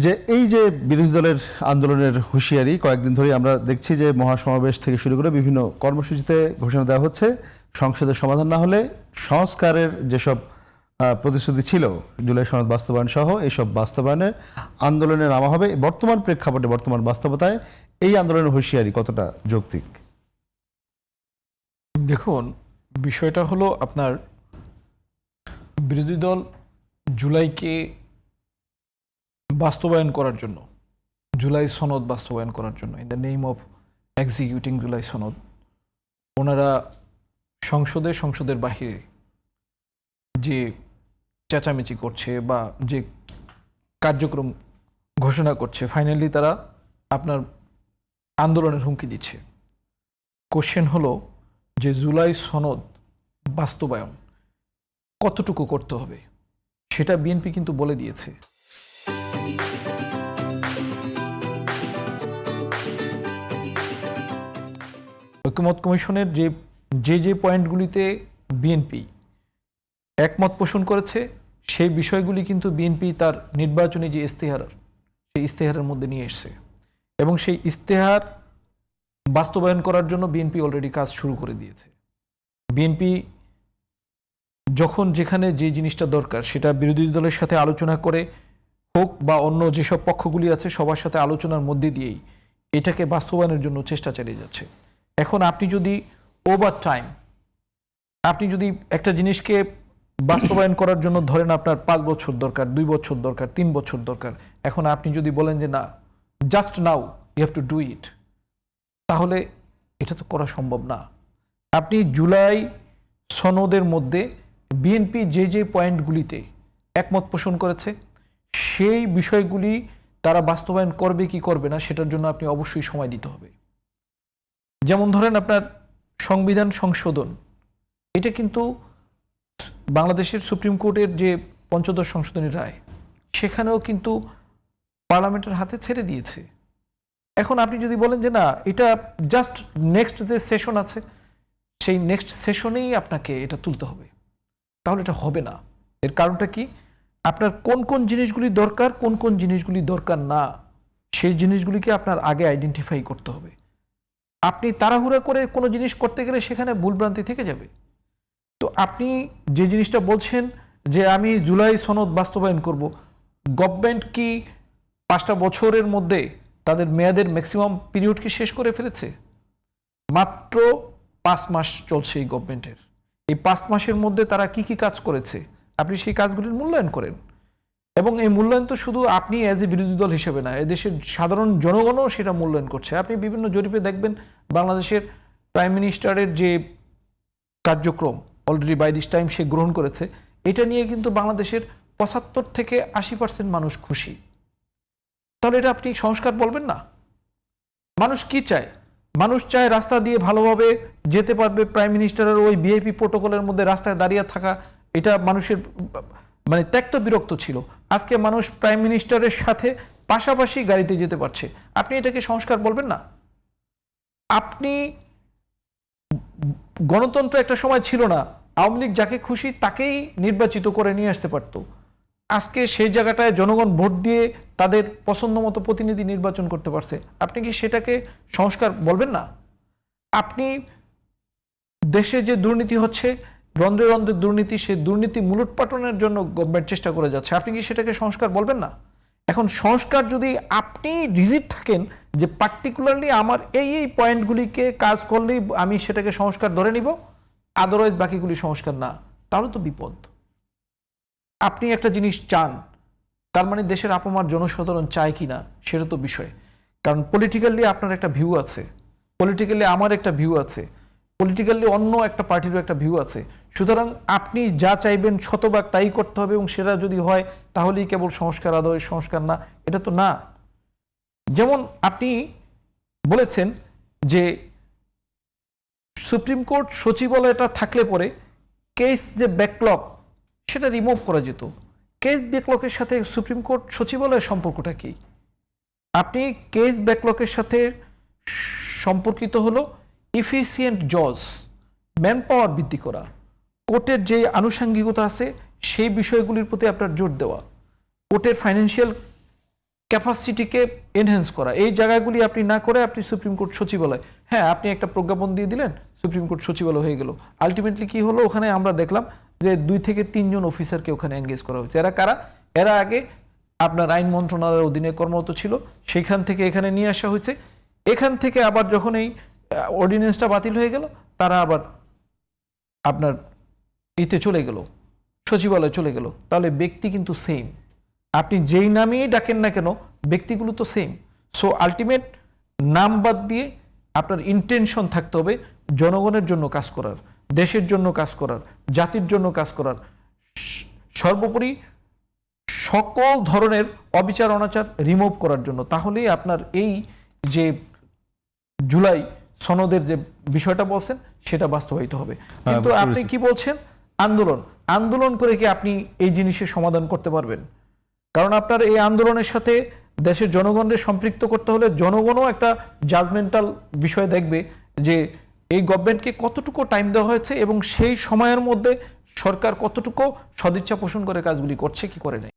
যে এই যে বিরোধী দলের আন্দোলনের হুঁশিয়ারি কয়েকদিন ধরেই আমরা দেখছি যে মহাসমাবেশ থেকে শুরু করে বিভিন্ন কর্মসূচিতে ঘোষণা দেওয়া হচ্ছে সংসদের সমাধান না হলে সংস্কারের যেসব প্রতিশ্রুতি ছিল জুলাই সনদ বাস্তবায়ন সহ এইসব বাস্তবায়নে আন্দোলনে নামা হবে। বর্তমান প্রেক্ষাপটে বর্তমান বাস্তবতায় এই আন্দোলনের হুঁশিয়ারি কতটা যৌক্তিক? দেখুন, বিষয়টা হলো আপনার বিরোধী দল জুলাইকে বাস্তবায়ন করার জন্য, জুলাই সনদ বাস্তবায়ন করার জন্য, in the name of executing July সনদ, ওনারা সংসদের বাহিরে যে চেঁচামেচি করছে বা যে কার্যক্রম ঘোষণা করছে, ফাইনালি তারা আপনার আন্দোলনের হুমকি দিচ্ছে। কোশ্চেন হলো যে জুলাই সনদ বাস্তবায়ন কতটুকু করতে হবে সেটা বিএনপি কিন্তু বলে দিয়েছে। ঐকমত্য কমিশনের যে পয়েন্টগুলিতে বিএনপি একমত পোষণ করেছে সেই বিষয়গুলি কিন্তু বিএনপি তার নির্বাচনী যে ইস্তেহার, সেই ইস্তেহারের মধ্যে নিয়ে এসছে এবং সেই ইস্তেহার বাস্তবায়ন করার জন্য বিএনপি অলরেডি কাজ শুরু করে দিয়েছে। বিএনপি যখন যেখানে যে জিনিসটা দরকার সেটা বিরোধী দলের সাথে আলোচনা করে হোক বা অন্য যেসব পক্ষগুলি আছে সবার সাথে আলোচনার মধ্যে দিয়েই এটাকে বাস্তবায়নের জন্য চেষ্টা চালিয়ে যাচ্ছে। এখন আপনি যদি ওভার টাইম আপনি যদি একটা জিনিসকে বাস্তবায়ন করার জন্য ধরেন আপনার 5 বছর দরকার, 2 বছর দরকার, 3 বছর দরকার, এখন আপনি যদি বলেন যে না, just now you have to do it, তাহলে এটা তো করা সম্ভব না। আপনি জুলাই সনদের মধ্যে বিএনপি যে পয়েন্টগুলিতে একমত পোষণ করেছে সেই বিষয়গুলি তারা বাস্তবায়ন করবে কি করবে না সেটার জন্য আপনি অবশ্যই সময় দিতে হবে। যেমন ধরেন আপনার সংবিধান সংশোধন, এটা কিন্তু বাংলাদেশের সুপ্রিম কোর্টের যে পঞ্চদশ সংশোধনী রায় সেখানেও কিন্তু পার্লামেন্টের হাতে ছেড়ে দিয়েছে। এখন আপনি যদি বলেন যে না, এটা জাস্ট নেক্সট যে সেশন আছে সেই নেক্সট সেশনেই আপনাকে এটা তুলতে হবে, তাহলে এটা হবে না। এর কারণটা কি? আপনার কোন কোন জিনিসগুলি দরকার, কোন কোন জিনিসগুলি দরকার না, সেই জিনিসগুলিকে আপনার আগে আইডেন্টিফাই করতে হবে। আপনি তাড়াহুড়া করে কোনো জিনিস করতে গেলে সেখানে ভুলভ্রান্তি থেকে যাবে। তো আপনি যে জিনিসটা বলছেন যে আমি জুলাই সনদ বাস্তবায়ন করব, গভর্নমেন্ট কি 5টা বছরের মধ্যে তাদের মেয়াদের ম্যাক্সিমাম পিরিয়ড কি শেষ করে ফেলেছে? মাত্র 5 মাস চলছে এই গভর্নমেন্টের। এই 5 মাসের মধ্যে তারা কি কি কাজ করেছে আপনি সেই কাজগুলির মূল্যায়ন করেন। এবং এই মূল্যায়ন তো শুধু আপনি অ্যাজ এ বিরোধী দল হিসেবে না, এদেশের সাধারণ জনগণও সেটা মূল্যায়ন করছে। আপনি বিভিন্ন জরিপে দেখবেন বাংলাদেশের প্রাইম মিনিস্টারের যে কার্যক্রম অলরেডি বাই দিস টাইম সে গ্রহণ করেছে, এটা নিয়ে কিন্তু বাংলাদেশের 75 থেকে 80% মানুষ খুশি। তাহলে এটা আপনি সংস্কার বলবেন না? মানুষ কি চায়? মানুষ চায় রাস্তা দিয়ে ভালোভাবে যেতে পারবে। প্রাইম মিনিস্টারের ওই ভিআইপি প্রোটোকলের মধ্যে রাস্তায় দাঁড়িয়ে থাকা, এটা মানুষের মানে ত্যক্ত বিরক্ত ছিল। আজকে মানুষ প্রাইম মিনিস্টারের সাথে পাশাপাশি গাড়িতে যেতে পারছে। আপনি এটাকে সংস্কার বলবেন না? আপনি গণতন্ত্র একটা সময় ছিল না, আওয়ামী লীগ যাকে খুশি তাকেই নির্বাচিত করে নিয়ে আসতে পারত। আজকে সেই জায়গাটায় জনগণ ভোট দিয়ে তাদের পছন্দ মতো প্রতিনিধি নির্বাচন করতে পারছে। আপনি কি সেটাকে সংস্কার বলবেন না? আপনি দেশে যে দুর্নীতি হচ্ছে, রন্ধ্রে রন্ধ্রে দুর্নীতি, সেই দুর্নীতি মূলোৎপাটনের জন্য গভর্নমেন্ট চেষ্টা করে যাচ্ছে, আপনি কি সেটাকে সংস্কার বলবেন না? এখন সংস্কার যদি আপনি রিজিড থাকেন যে পার্টিকুলারলি আমার এই পয়েন্টগুলিকে কাজ করলেই আমি সেটাকে সংস্কার ধরে নিব, আদারওয়াইজ বাকিগুলি সংস্কার না, তাহলে তো বিপদ। আপনি একটা জিনিস চান, তার মানে দেশের আপামর জনসাধারণ চায় কি না সেটা তো বিষয়। কারণ পলিটিক্যালি আপনার একটা ভিউ আছে, পলিটিক্যালি আমার একটা ভিউ আছে, পলিটিক্যালি অন্য একটা পার্টিরও একটা ভিউ আছে। সুতরাং আপনি যা চাইবেন শতভাগ তাই করতে হবে এবং সেটা যদি হয় তাহলেই কেবল সংস্কার, আদৌ সংস্কার না, এটা তো না। যেমন আপনি বলেছেন যে সুপ্রিম কোর্ট সচিবালয়টা থাকলে পরে কেস যে ব্যাকলগ সেটা রিমুভ করা যেত। কেস ব্যাকলগের সাথে সুপ্রিম কোর্ট সচিবালয়ের সম্পর্কটা কি? আপনি কেস ব্যাকলগের সাথে সম্পর্কিত হলো ইফিসিয়েন্ট জজ, ম্যান পাওয়ার বৃদ্ধি করা, কোর্টের যে আনুষঙ্গিকতা আছে সেই বিষয়গুলির প্রতি আপনার জোর দেওয়া, কোর্টের ফাইন্যান্সিয়াল ক্যাপাসিটিকে এনহ্যান্স করা, এই জায়গাগুলি আপনি না করে আপনি সুপ্রিম কোর্ট সচিবালয়, হ্যাঁ আপনি একটা প্রজ্ঞাপন দিয়ে দিলেন, সুপ্রিম কোর্ট সচিবালয় হয়ে গেল। আলটিমেটলি কি হলো, ওখানে আমরা দেখলাম যে 2 থেকে 3 জন অফিসারকে ওখানে এঙ্গেজ করা হয়েছে। এরা কারা? এরা আগে আপনার আইন মন্ত্রণালয়ের অধীনে কর্মরত ছিল, সেখান থেকে এখানে নিয়ে আসা হয়েছে। এখান থেকে আবার যখন এই অর্ডিন্যান্সটা বাতিল হয়ে গেল, তারা আবার আপনার ইতে চলে গেল, সচিবালয়ে চলে গেল। তাহলে ব্যক্তি কিন্তু সেম, আপনি যেই নামেই ডাকেন না কেন ব্যক্তিগুলো তো সেম। সো আলটিমেট নাম বাদ দিয়ে আপনার ইন্টেনশন থাকতে হবে জনগণের জন্য কাজ করার, দেশের জন্য কাজ করার, জাতির জন্য কাজ করার, সর্বোপরি সকল ধরনের অবিচার অনাচার রিমুভ করার জন্য। তাহলেই আপনার এই যে জুলাই সনদের যে বিষয়টা বলছেন সেটা বাস্তবায়িত হবে। কিন্তু বুঝতে আপনি পেরেছি। কি বলছেন আন্দোলন করে কি আপনি এই জিনিসের সমাধান করতে পারবেন? কারণ আপনার এই আন্দোলনের সাথে দেশের জনগণকে সম্পৃক্ত করতে হলে জনগণও একটা জাজমেন্টাল বিষয় দেখবে যে এই গভর্নমেন্টকে কতটুকু টাইম দেওয়া হয়েছে এবং সেই সময়ের মধ্যে সরকার কতটুকু সদিচ্ছা পোষণ করে কাজগুলি করছে কি করে নাই।